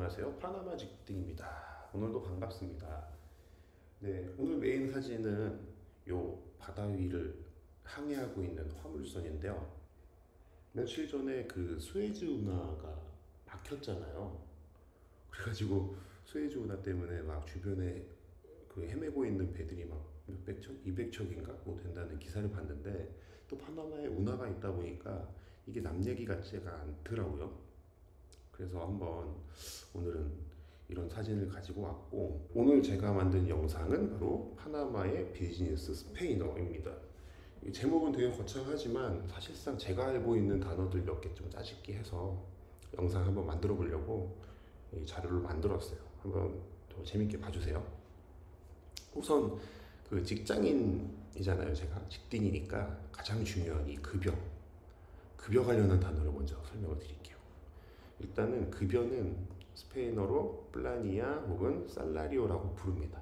안녕하세요. 파나마 직딩입니다. 오늘도 반갑습니다. 네, 오늘 메인 사진은 요 바다 위를 항해하고 있는 화물선인데요. 며칠 전에 그 스웨즈 운하가 막혔잖아요. 그래가지고 스웨즈 운하 때문에 막 주변에 그 헤매고 있는 배들이 막 몇백 척, 200척인가 뭐 된다는 기사를 봤는데, 또 파나마에 운하가 있다 보니까 이게 남 얘기 같지가 않더라고요. 그래서 한번 오늘은 이런 사진을 가지고 왔고, 오늘 제가 만든 영상은 바로 파나마의 비즈니스 스페인어입니다. 이 제목은 되게 거창하지만 사실상 제가 알고 있는 단어들 몇 개 좀 짜집기 해서 영상 한번 만들어 보려고 이 자료를 만들었어요. 한번 더 재밌게 봐주세요. 우선 그 직장인이잖아요. 제가 직딩이니까 가장 중요한 이 급여 관련한 단어를 먼저 설명을 드릴게요. 일단은 급여는 스페인어로 플라니아 혹은 살라리오라고 부릅니다.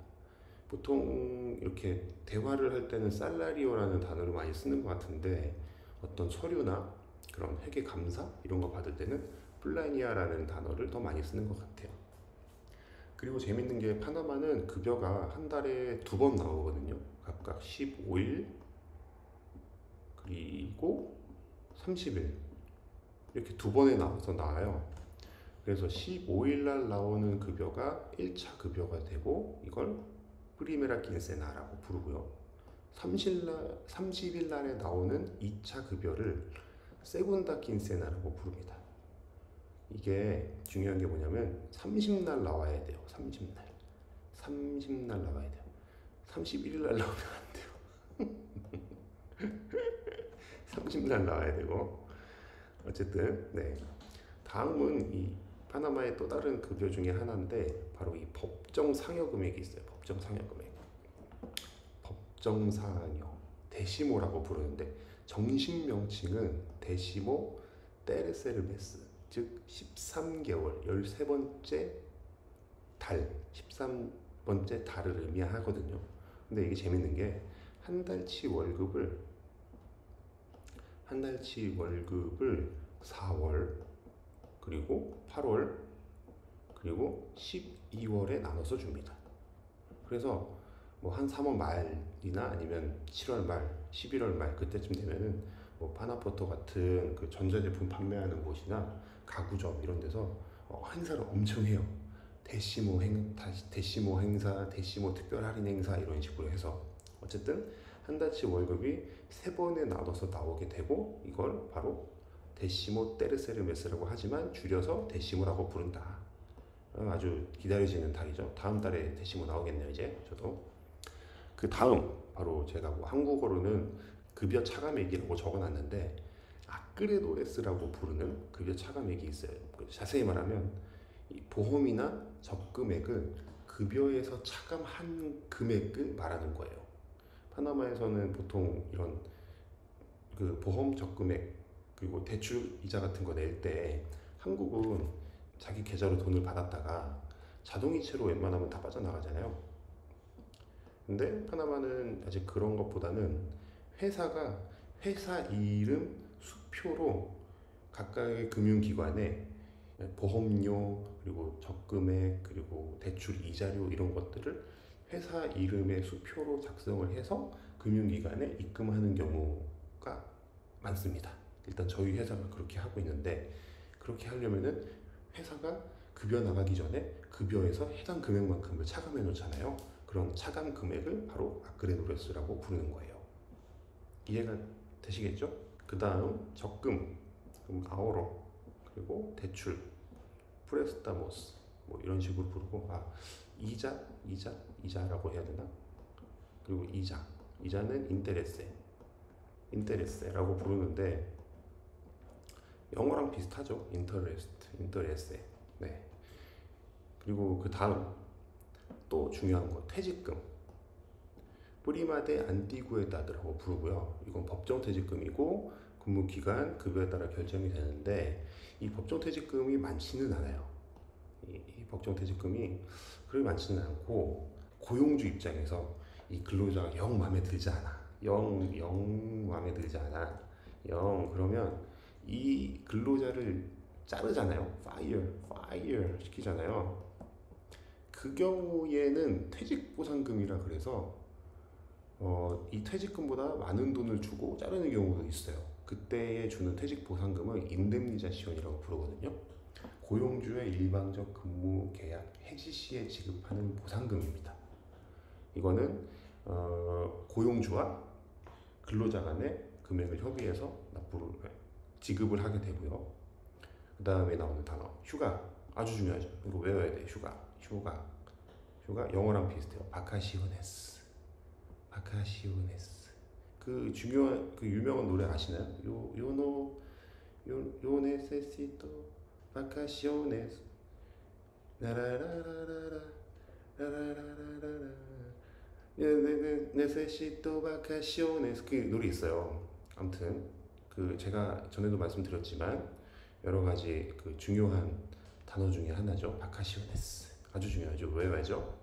보통 이렇게 대화를 할 때는 살라리오라는 단어를 많이 쓰는 것 같은데, 어떤 서류나 그런 회계 감사 이런 거 받을 때는 플라니아라는 단어를 더 많이 쓰는 것 같아요. 그리고 재밌는 게 파나마는 급여가 한 달에 2번 나오거든요. 각각 15일 그리고 30일 이렇게 2번에 나와서 나와요. 그래서 15일 날 나오는 급여가 1차 급여가 되고, 이걸 프리메라 낀세나라고 부르고요. 30일 날에 나오는 2차 급여를 세군다 낀세나라고 부릅니다. 이게 중요한 게 뭐냐면 30날 나와야 돼요. 30날 나와야 돼요. 31일 날 나오면 안 돼요. 30날 나와야 되고, 어쨌든 네. 다음은 이 파나마의 또 다른 급여 중에 하나인데, 바로 이 법정 상여 금액이 있어요. 법정 상여 금액. 법정 상여, 데시모라고 부르는데, 정식 명칭은 데시모 테르세르메스, 즉 13개월, 13번째 달, 13번째 달을 의미하거든요. 근데 이게 재밌는 게 한 달치 월급을 4월, 그리고 8월, 그리고 12월에 나눠서 줍니다. 그래서 뭐 한 3월 말이나 아니면 7월 말, 11월 말 그때쯤 되면은 뭐 파나포토 같은 그 전자제품 판매하는 곳이나 가구점 이런 데서 행사를 엄청 해요. 데시모 행사, 데시모 특별 할인 행사 이런 식으로 해서 어쨌든 한 달치 월급이 3번에 나눠서 나오게 되고, 이걸 바로 데시모 테르세르메스라고 하지만 줄여서 데시모라고 부른다. 아주 기다려지는 달이죠. 다음 달에 데시모 나오겠네요. 이제 저도 그 다음 바로 제가 뭐 한국어로는 급여 차감액이라고 적어놨는데, 아크레도레스라고 부르는 급여 차감액이 있어요. 자세히 말하면 이 보험이나 적금액을 급여에서 차감한 금액을 말하는 거예요. 파나마에서는 보통 이런 그 보험 적금액 그리고 대출 이자 같은 거 낼 때, 한국은 자기 계좌로 돈을 받았다가 자동이체로 웬만하면 다 빠져나가잖아요. 근데 파나마는 아직 그런 것보다는 회사가 회사 이름 수표로 각각의 금융기관에 보험료 그리고 적금액 그리고 대출 이자료 이런 것들을 회사 이름의 수표로 작성을 해서 금융기관에 입금하는 경우가 많습니다. 일단 저희 회사가 그렇게 하고 있는데, 그렇게 하려면은 회사가 급여 나가기 전에 급여에서 해당 금액만큼을 차감해 놓잖아요. 그런 차감 금액을 바로 아크레노레스라고 부르는 거예요. 이해가 되시겠죠? 그 다음 적금, 그럼 아오로, 그리고 대출, 프레스타모스 뭐 이런 식으로 부르고, 이자라고 해야 되나? 그리고 이자는 인테레세라고 부르는데, 영어랑 비슷하죠. 인터레세. 네. 그리고 그 다음 또 중요한 거, 퇴직금. 프리마데 안티구에다드라고 부르고요. 이건 법정 퇴직금이고 근무 기간, 급여에 따라 결정이 되는데, 이 법정 퇴직금이 많지는 않아요. 이 법정 퇴직금이 그렇게 많지는 않고, 고용주 입장에서 이 근로자가 영 마음에 들지 않아. 영 마음에 들지 않아. 그러면 이 근로자를 자르잖아요. fire 시키잖아요. 그 경우에는 퇴직보상금이라 그래서 이 퇴직금보다 많은 돈을 주고 자르는 경우도 있어요. 그때에 주는 퇴직보상금을 인뎀니자시온이라고 부르거든요. 고용주의 일방적 근무 계약 해지 시에 지급하는 보상금입니다. 이거는 고용주와 근로자 간의 금액을 협의해서 지급을 하게 되고요. 그 다음에 나오는 단어 휴가, 아주 중요하죠. 이거 외워야 돼. 휴가 영어랑 비슷해요. 바카시오네스. 그 중요한 그 유명한 노래 아시나요? 요 네세시토 바카시오네스 라라라라라라 라라라라라 네세시토 바카시오네스, 그 노래 있어요. 아무튼 그 제가 전에도 말씀드렸지만 여러 가지 그 중요한 단어 중에 하나죠. 바카시오네스. 아주 중요하죠. 외워야죠.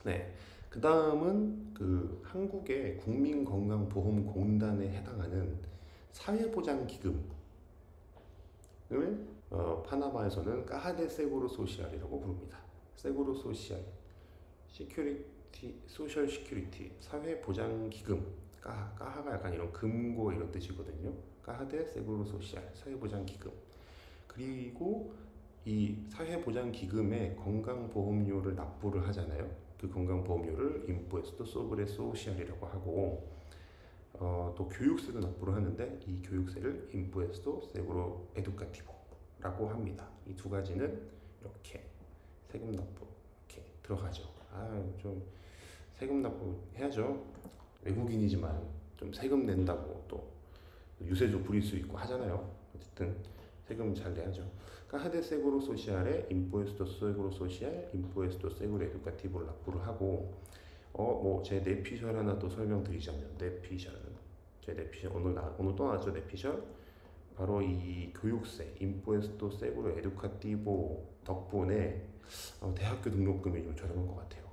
네. 그 다음은 그 한국의 국민건강보험공단에 해당하는 사회보장기금을 파나마에서는 까하데 세구로 소시알이라고 부릅니다. 세구로 소시알, 소셜 시큐리티, 사회보장기금. 까하가 약간 이런 금고 이런 뜻이거든요. 까하데 세구로 소시알, 사회보장기금. 그리고 이 사회보장기금에 건강보험료를 납부를 하잖아요. 그 건강보험료를 임puesto sobre social이라고 하고, 또 교육세도 납부를 하는데 이 교육세를 impuesto seguro educativo라고 합니다. 이 두 가지는 이렇게 세금 납부 이렇게 들어가죠. 좀 세금 납부 해야죠. 외국인이지만 좀 세금 낸다고 또 유세조 부릴 수 있고 하잖아요. 어쨌든 세금 잘 내야죠. 까하데 세구로 소시알에 임puesto seguro social, impuesto seguro educativo를 납부를 하고, 제 뇌피셜 하나 또 설명드리자면, 제 뇌피셜 오늘 또 나왔죠. 뇌피셜 바로 이 교육세 impuesto seguro educativo 덕분에 대학교 등록금이 좀 저렴한 것 같아요.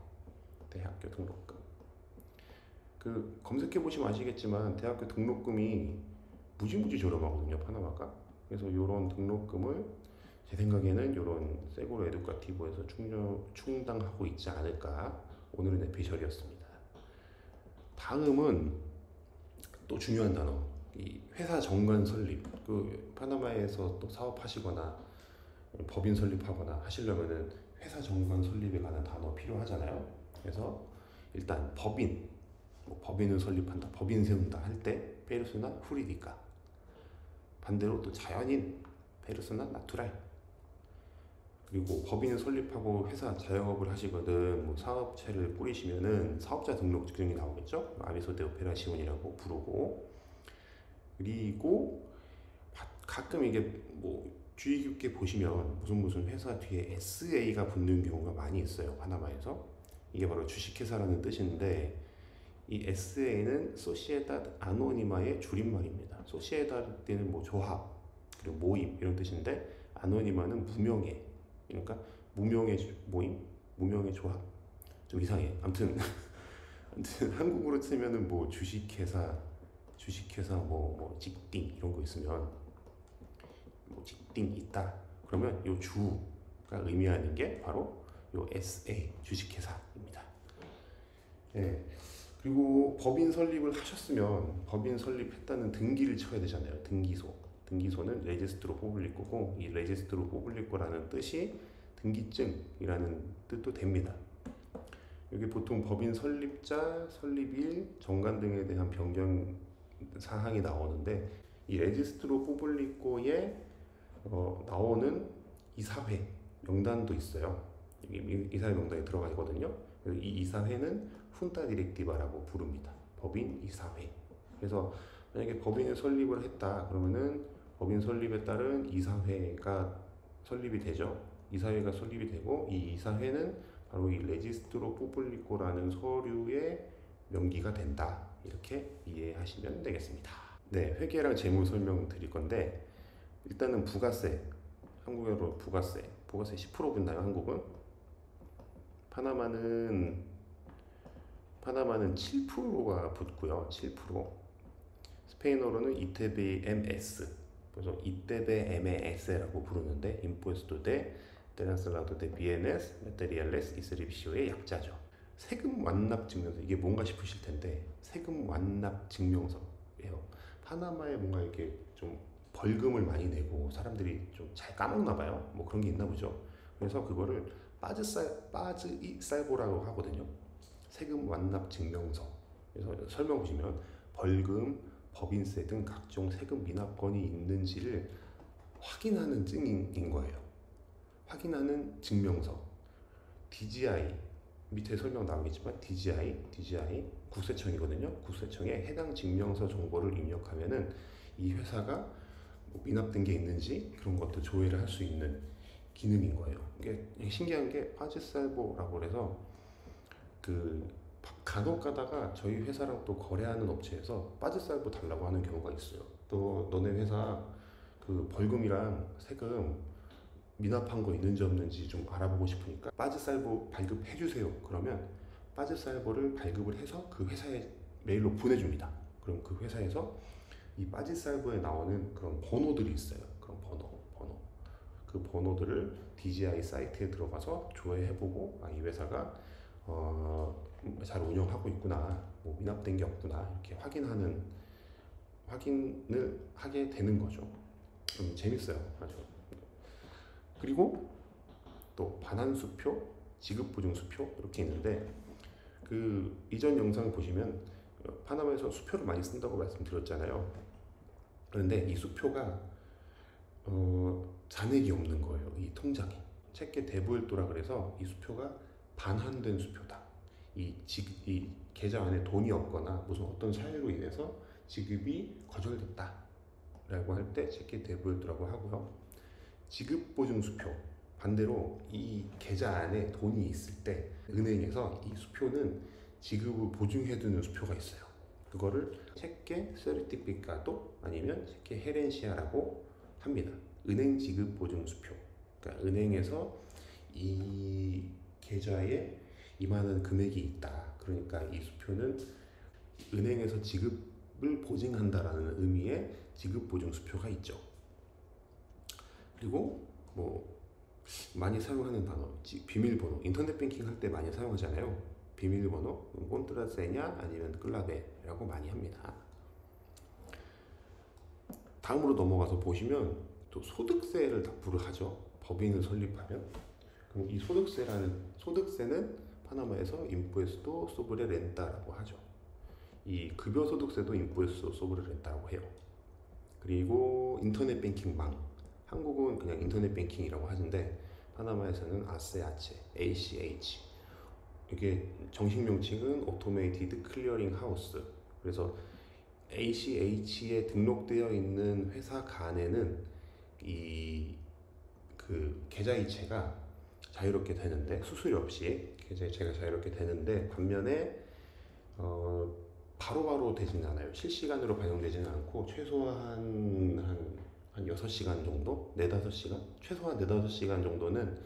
대학교 등록금. 그 검색해 보시면 아시겠지만 대학교 등록금이 무지무지 저렴하거든요, 파나마가. 그래서 이런 등록금을 제 생각에는 이런 세구로 에듀카티브에서 충당하고 있지 않을까. 오늘의 뇌피셜이었습니다. 다음은 또 중요한 단어, 이 회사 정관 설립. 그 파나마에서 또 사업하시거나 법인 설립하거나 하시려면은 회사 정관 설립에 관한 단어 필요하잖아요. 그래서 일단 법인을 설립한다, 법인 세운다 할 때 페르소나 후리디카, 반대로 또 자연인 페르소나 나투랄. 그리고 법인을 설립하고 회사 자영업을 하시거든 사업체를 꾸리시면은 사업자 등록증이 나오겠죠. 아비소 데 오페라시온이라고 부르고, 그리고 가끔 이게 뭐 주의 깊게 보시면 무슨 회사 뒤에 SA가 붙는 경우가 많이 있어요, 파나마에서. 이게 바로 주식회사라는 뜻인데, 이 SA는 소시에다드 아노니마의 줄임말입니다. 소시에다드는 뭐 조합, 그리고 모임 이런 뜻인데, 아노니마는 무명의, 그러니까 무명의 모임, 무명의 조합. 좀 이상해. 아무튼 한국으로 치면은 뭐 주식회사 뭐 직딩 이런 거 있으면, 뭐 직딩 있다 그러면 요 주가 의미하는 게 바로 요 SA 주식회사입니다. 예. 그리고 법인 설립을 하셨으면 법인 설립했다는 등기를 쳐야 되잖아요. 등기소는 레지스트로 포블리코고, 이 레지스트로 포블리코라는 뜻이 등기증이라는 뜻도 됩니다. 여기 보통 법인 설립자, 설립일, 정관 등에 대한 변경 사항이 나오는데, 이 레지스트로 포블리코에 나오는 이사회 명단도 있어요. 여기 이사회 명단에 들어가 있거든요. 이 이사회는 훈타 디렉티바라고 부릅니다. 법인 이사회. 그래서 만약에 법인을 설립을 했다 그러면은 법인 설립에 따른 이사회가 설립이 되죠. 이사회가 설립이 되고, 이 이사회는 바로 이 레지스트로 포블리코라는 서류의 명기가 된다. 이렇게 이해하시면 되겠습니다. 네, 회계랑 재무 설명 드릴 건데, 일단은 부가세, 한국으로 부가세 10% 붙나요? 한국은? 파나마는 7%가 붙고요. 7%. 스페인어로는 이테비엠S 그래서 이때베 MS라고 부르는데 Impuesto de Traslado de Bienes Materiales y Servicios의 약자죠. 세금 완납 증명서, 이게 뭔가 싶으실 텐데 세금 완납 증명서예요. 파나마에 뭔가 이렇게 좀 벌금을 많이 내고 사람들이 좀 잘 까먹나 봐요. 뭐 그런 게 있나 보죠. 그래서 그거를 빠즈이살보라고 하거든요. 세금 완납 증명서. 그래서 설명 보시면 벌금, 법인세 등 각종 세금 미납권이 있는지를 확인하는 증인 거예요. 확인하는 증명서. DGI, 밑에 설명 나오겠지만 DGI 국세청이거든요. 국세청에 해당 증명서 정보를 입력하면은 이 회사가 뭐 미납된 게 있는지 그런 것도 조회를 할 수 있는 기능인 거예요. 이게 신기한 게 빠지살보라고 해서 그 간혹 가다가 저희 회사랑 또 거래하는 업체에서 빠지살보 달라고 하는 경우가 있어요. 또 너네 회사 그 벌금이랑 세금 미납한 거 있는지 없는지 좀 알아보고 싶으니까 빠지살보 발급해 주세요. 그러면 빠지살보를 발급을 해서 그 회사에 메일로 보내줍니다. 그럼 그 회사에서 이 빠지살보에 나오는 그런 번호들이 있어요. 그런 번호. 그 번호들을 DGI 사이트에 들어가서 조회해보고 이 회사가 잘 운영하고 있구나, 뭐 미납된 게 없구나 이렇게 확인을 하게 되는 거죠. 재밌어요, 아주. 그리고 또 반환수표, 지급보증수표 이렇게 있는데 그 이전 영상 보시면 파나마에서 수표를 많이 쓴다고 말씀드렸잖아요. 그런데 이 수표가 잔액이 없는 거예요. 이 통장에 체que devuelto라 그래서 이 수표가 반환된 수표다. 이 계좌 안에 돈이 없거나 무슨 어떤 사유로 인해서 지급이 거절됐다 라고 할 때 체que devuelto라고 하고요. 지급보증수표, 반대로 이 계좌 안에 돈이 있을 때 은행에서 이 수표는 지급을 보증해두는 수표가 있어요. 그거를 체que certificado 아니면 체que herencia라고 합니다. 은행 지급 보증 수표. 그러니까 은행에서 이 계좌에 이만한 금액이 있다. 그러니까 이 수표는 은행에서 지급을 보증한다라는 의미의 지급 보증 수표가 있죠. 그리고 뭐 많이 사용하는 단어, 비밀번호. 인터넷 뱅킹 할 때 많이 사용하잖아요. 비밀번호, 콘트라세냐 아니면 클라베라고 많이 합니다. 다음으로 넘어가서 보시면 또 소득세를 납부를 하죠. 법인을 설립하면. 그럼 이 소득세는 파나마에서 임puesto sobre renta라고 하죠. 이 급여소득세도 임puesto sobre renta라고 해요. 그리고 인터넷 뱅킹망. 한국은 그냥 인터넷 뱅킹이라고 하는데 파나마에서는 ACH. 이게 정식 명칭은 Automated Clearing House. 그래서 ACH에 등록되어 있는 회사 간에는 이 그 계좌이체가 자유롭게 되는데 수수료 없이 계좌이체가 자유롭게 되는데 반면에 바로바로 되지는 않아요. 실시간으로 반영되지는 않고 최소한 한 6시간 정도? 4-5시간? 최소한 4-5시간 정도는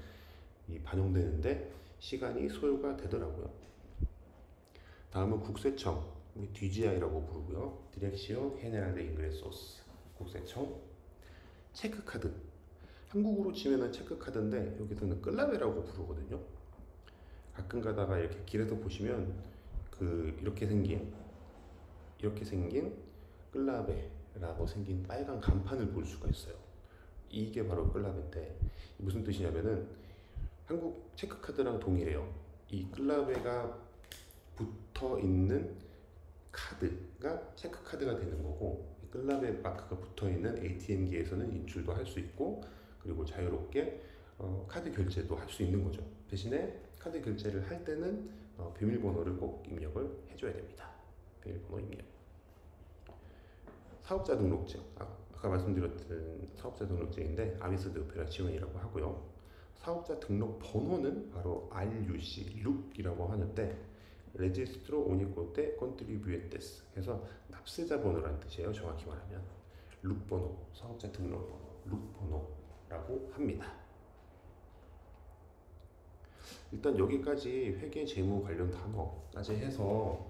반영되는데 시간이 소요가 되더라고요. 다음은 국세청, DGI라고 부르고요. Dirección General de Ingresos, 국세청. 체크카드, 한국으로 치면은 체크카드인데 여기서는 클라베라고 부르거든요. 가끔 가다가 이렇게 길에서 보시면 이렇게 생긴 클라베라고 생긴 빨간 간판을 볼 수가 있어요. 이게 바로 클라베인데 무슨 뜻이냐면은 한국 체크카드랑 동일해요. 이 클라베가 붙어 있는 카드가 체크카드가 되는 거고, 이 클라베 마크가 붙어 있는 ATM기에서는 인출도 할 수 있고, 그리고 자유롭게 카드 결제도 할 수 있는 거죠. 대신에 카드 결제를 할 때는 비밀번호를 꼭 입력을 해줘야 됩니다. 비밀번호 입력. 사업자 등록증, 아까 말씀드렸던 사업자 등록증인데 아비소 데 오페라시온이라고 하고요. 사업자 등록 번호는 바로 RUC, 룩이라고 하는데 Registro Único de Contribuyentes, 그래서 납세자 번호라는 뜻이에요. 정확히 말하면 룩 번호, 사업자 등록 번호, 룩 번호라고 합니다. 일단 여기까지 회계 재무 관련 단어까지 해서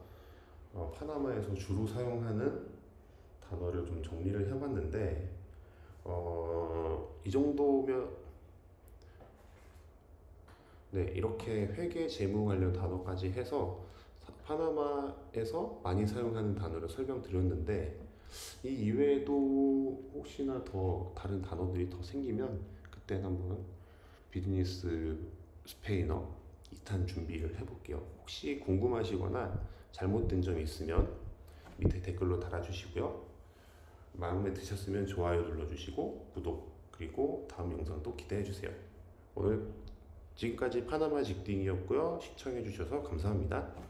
파나마에서 주로 사용하는 단어를 좀 정리를 해봤는데 이 정도면 네, 이렇게 회계 재무 관련 단어까지 해서 파나마에서 많이 사용하는 단어를 설명드렸는데 이 이외에도 혹시나 더 다른 단어들이 더 생기면 그때 한번 비즈니스 스페인어 2탄 준비를 해볼게요. 혹시 궁금하시거나 잘못된 점이 있으면 밑에 댓글로 달아주시고요. 마음에 드셨으면 좋아요 눌러주시고 구독 그리고 다음 영상도 기대해주세요. 오늘 지금까지 파나마 직딩이었고요. 시청해주셔서 감사합니다.